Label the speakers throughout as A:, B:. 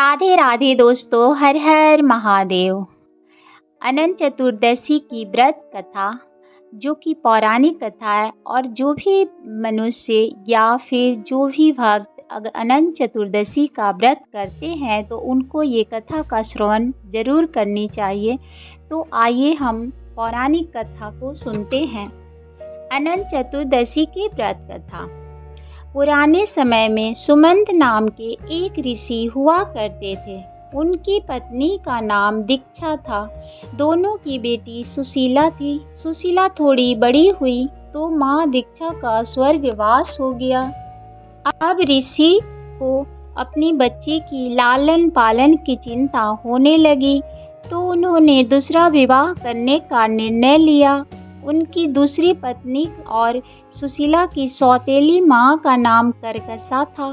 A: राधे राधे दोस्तों, हर हर महादेव। अनंत चतुर्दशी की व्रत कथा जो कि पौराणिक कथा है, और जो भी मनुष्य या फिर जो भी भक्त अगर अनंत चतुर्दशी का व्रत करते हैं तो उनको ये कथा का श्रवण जरूर करनी चाहिए। तो आइए हम पौराणिक कथा को सुनते हैं। अनंत चतुर्दशी की व्रत कथा। पुराने समय में सुमंत नाम के एक ऋषि हुआ करते थे। उनकी पत्नी का नाम दीक्षा था। दोनों की बेटी सुशीला थी। सुशीला थोड़ी बड़ी हुई तो माँ दीक्षा का स्वर्गवास हो गया। अब ऋषि को अपनी बच्ची की लालन पालन की चिंता होने लगी, तो उन्होंने दूसरा विवाह करने का निर्णय लिया। उनकी दूसरी पत्नी और सुशीला की सौतेली माँ का नाम करकसा था।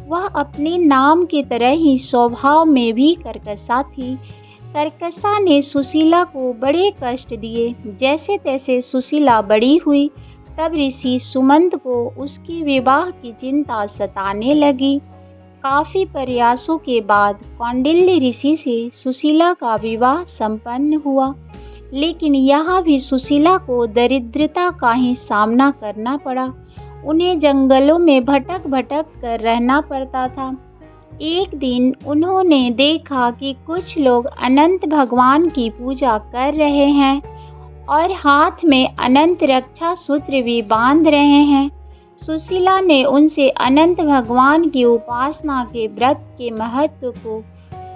A: वह अपने नाम की तरह ही स्वभाव में भी करकसा थी। करकसा ने सुशीला को बड़े कष्ट दिए। जैसे तैसे सुशीला बड़ी हुई, तब ऋषि सुमंत को उसके विवाह की चिंता सताने लगी। काफ़ी प्रयासों के बाद कौंडिल्य ऋषि से सुशीला का विवाह संपन्न हुआ, लेकिन यहाँ भी सुशीला को दरिद्रता का ही सामना करना पड़ा। उन्हें जंगलों में भटक भटक कर रहना पड़ता था। एक दिन उन्होंने देखा कि कुछ लोग अनंत भगवान की पूजा कर रहे हैं और हाथ में अनंत रक्षा सूत्र भी बांध रहे हैं। सुशीला ने उनसे अनंत भगवान की उपासना के व्रत के महत्व को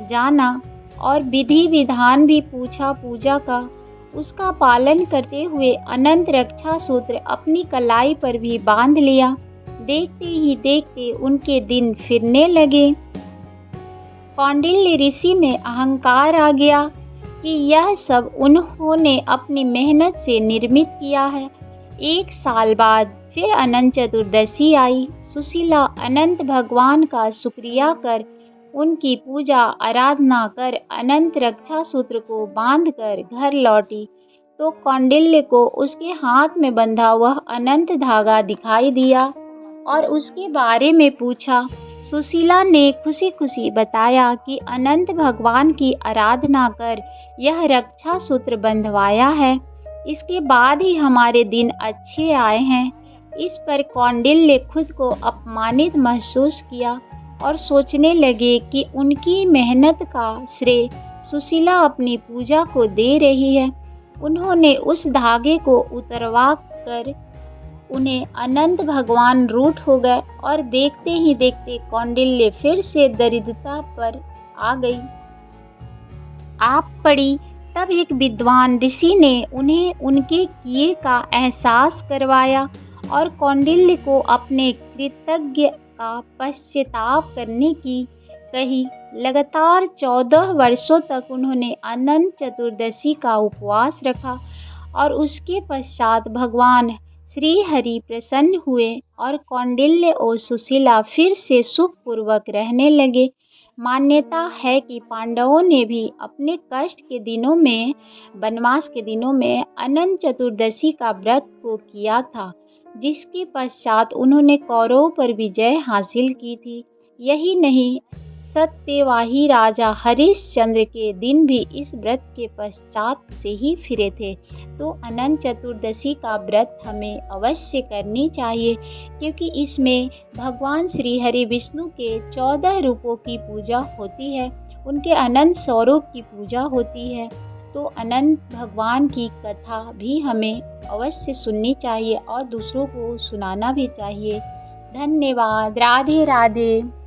A: जाना और विधि विधान भी पूछा। पूजा का उसका पालन करते हुए अनंत रक्षा सूत्र अपनी कलाई पर भी बांध लिया। देखते ही देखते उनके दिन फिरने लगे। कौंडिल्य ऋषि में अहंकार आ गया कि यह सब उन्होंने अपनी मेहनत से निर्मित किया है। एक साल बाद फिर अनंत चतुर्दशी आई। सुशीला अनंत भगवान का शुक्रिया कर, उनकी पूजा आराधना कर अनंत रक्षा सूत्र को बांधकर घर लौटी, तो कौंडिल्य को उसके हाथ में बंधा वह अनंत धागा दिखाई दिया और उसके बारे में पूछा। सुशीला ने खुशी खुशी बताया कि अनंत भगवान की आराधना कर यह रक्षा सूत्र बंधवाया है। इसके बाद ही हमारे दिन अच्छे आए हैं। इस पर कौंडिल्य खुद को अपमानित महसूस किया और सोचने लगे कि उनकी मेहनत का श्रेय सुशीला अपनी पूजा को दे रही है। उन्होंने उस धागे को उतरवा कर उन्हें अनंत भगवान रूठ हो गए और देखते ही देखते कौंडिल्य फिर से दरिद्रता पर आ गई। आप पड़ी। तब एक विद्वान ऋषि ने उन्हें उनके किए का एहसास करवाया और कौंडिल्य को अपने कृतज्ञ का पश्चाताप करने की कही। लगातार 14 वर्षों तक उन्होंने अनंत चतुर्दशी का उपवास रखा और उसके पश्चात भगवान श्री हरि प्रसन्न हुए और कौंडिल्य और सुशीला फिर से सुखपूर्वक रहने लगे। मान्यता है कि पांडवों ने भी अपने कष्ट के दिनों में, वनवास के दिनों में अनंत चतुर्दशी का व्रत को किया था, जिसके पश्चात उन्होंने कौरवों पर विजय हासिल की थी। यही नहीं, सत्यवाही राजा हरिश्चंद्र के दिन भी इस व्रत के पश्चात से ही फिरे थे। तो अनंत चतुर्दशी का व्रत हमें अवश्य करनी चाहिए, क्योंकि इसमें भगवान श्री हरि विष्णु के 14 रूपों की पूजा होती है, उनके अनंत स्वरूप की पूजा होती है। तो अनंत भगवान की कथा भी हमें अवश्य सुननी चाहिए और दूसरों को सुनाना भी चाहिए। धन्यवाद। राधे राधे।